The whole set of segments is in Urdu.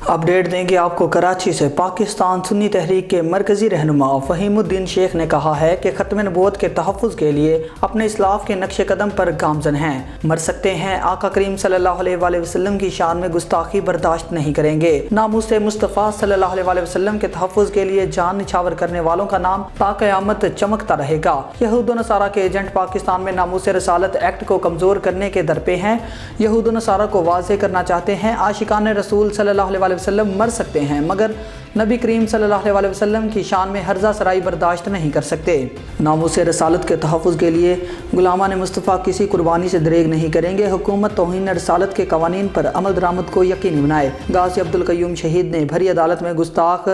اپڈیٹ دیں گے آپ کو کراچی سے۔ پاکستان سنی تحریک کے مرکزی رہنما فہیم الدین شیخ نے کہا ہے کہ ختم نبوت کے تحفظ کے لیے اپنے اسلاف کے نقش قدم پر گامزن ہیں، مر سکتے ہیں، آقا کریم صلی اللہ علیہ وآلہ وسلم کی شان میں گستاخی برداشت نہیں کریں گے۔ ناموس مصطفیٰ صلی اللہ علیہ وآلہ وسلم کے تحفظ کے لیے جان نچھاور کرنے والوں کا نام تا قیامت چمکتا رہے گا۔ یہود و نصارہ کے ایجنٹ پاکستان میں ناموس رسالت ایکٹ کو کمزور کرنے کے درپے ہیں۔ یہود و نصارہ کو واضح کرنا چاہتے ہیں عاشقان رسول صلی اللہ علیہ وآلہ وسلم مر سکتے ہیں مگر نبی کریم صلی اللہ علیہ وآلہ وسلم کی شان میں ہرزہ سرائی برداشت نہیں کر سکتے۔ ناموس رسالت کے تحفظ کے لیے غلامان مصطفیٰ کسی قربانی سے دریغ نہیں کریں گے۔ حکومت توہین رسالت کے قوانین پر عمل درآمد کو یقینی بنائے۔ غازی عبدالقیوم شہید نے بھری عدالت میں گستاخ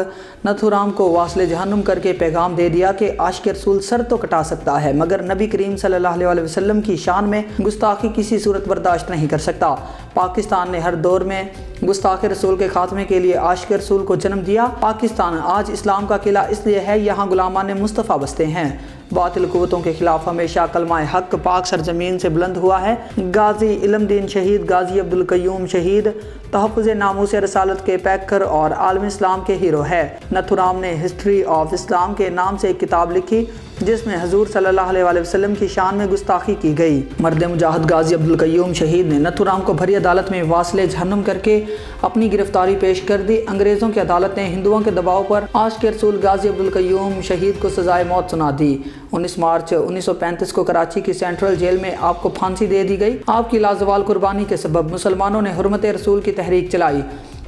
نتھورام کو واصل جہنم کر کے پیغام دے دیا کہ عاشق رسول سر تو کٹا سکتا ہے مگر نبی کریم صلی اللہ علیہ وآلہ وسلم کی شان میں گستاخی کسی صورت برداشت نہیں کر سکتا۔ پاکستان نے ہر دور میں گستاخ رسول کے خاتمے کے لیے عاشق رسول کو جنم دیا۔ پاکستان آج اسلام کا قلعہ اس لیے ہے یہاں غلامان مصطفیٰ بستے ہیں۔ باطل قوتوں کے خلاف ہمیشہ کلمہ حق پاک سرزمین سے بلند ہوا ہے۔ غازی علم دین شہید غازی عبدالقیوم شہید تحفظ ناموس رسالت کے پیکر اور عالم اسلام کے ہیرو ہے۔ نتھورام نے ہسٹری آف اسلام کے نام سے ایک کتاب لکھی جس میں حضور صلی اللہ علیہ وآلہ وسلم کی شان میں گستاخی کی گئی۔ مرد مجاہد غازی عبدالقیوم شہید نے نتھورام کو بھری عدالت میں واصل جہنم کر کے اپنی گرفتاری پیش کر دی۔ انگریزوں کی عدالت نے ہندوؤں کے دباؤ پر عاشق رسول غازی عبدالقیوم شہید کو سزائے موت سنا دی۔ 19 مارچ 1935 کو کراچی کی سینٹرل جیل میں آپ کو پھانسی دے دی گئی۔ آپ کی لازوال قربانی کے سبب مسلمانوں نے حرمت رسول کی تحریک چلائی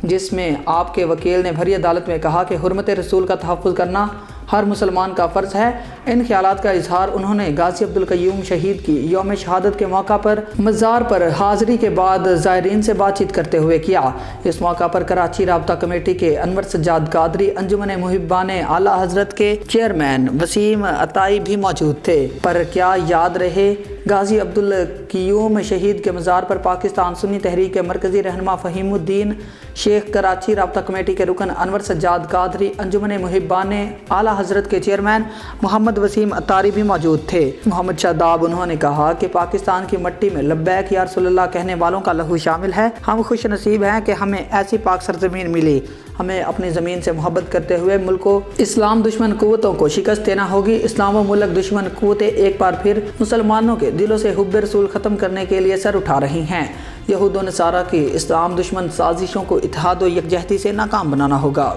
جس میں آپ کے وکیل نے بھری عدالت میں کہا کہ حرمت رسول کا تحفظ کرنا ہر مسلمان کا فرض ہے۔ ان خیالات کا اظہار انہوں نے غازی عبدالقیوم شہید کی یوم شہادت کے موقع پر مزار پر حاضری کے بعد زائرین سے بات چیت کرتے ہوئے کیا۔ اس موقع پر کراچی رابطہ کمیٹی کے انور سجاد قادری، انجمن محبان اعلیٰ حضرت کے چیئرمین وسیم عطائی بھی موجود تھے۔ پر کیا یاد رہے غازی عبدالقیوم شہید کے مزار پر پاکستان سنی تحریک کے مرکزی رہنما فہیم الدین شیخ، کراچی رابطہ کمیٹی کے رکن انور سجاد قادری، انجمن محبان اعلیٰ حضرت کے چیئرمین محمد وسیم عطاری بھی موجود تھے۔ محمد شاداب انہوں نے کہا کہ پاکستان کی مٹی میں لبیک یا رسول اللہ کہنے والوں کا لہو شامل ہے۔ ہم خوش نصیب ہیں کہ ہمیں ایسی پاک سرزمین ملی۔ ہمیں اپنی زمین سے محبت کرتے ہوئے ملک کو اسلام دشمن قوتوں کو شکست دینا ہوگی۔ اسلام و ملک دشمن قوتیں ایک بار پھر مسلمانوں کے دلوں سے حب رسول ختم کرنے کے لیے سر اٹھا رہی ہیں۔ یہود و نصارہ کی اسلام دشمن سازشوں کو اتحاد و یکجہتی سے ناکام بنانا ہوگا۔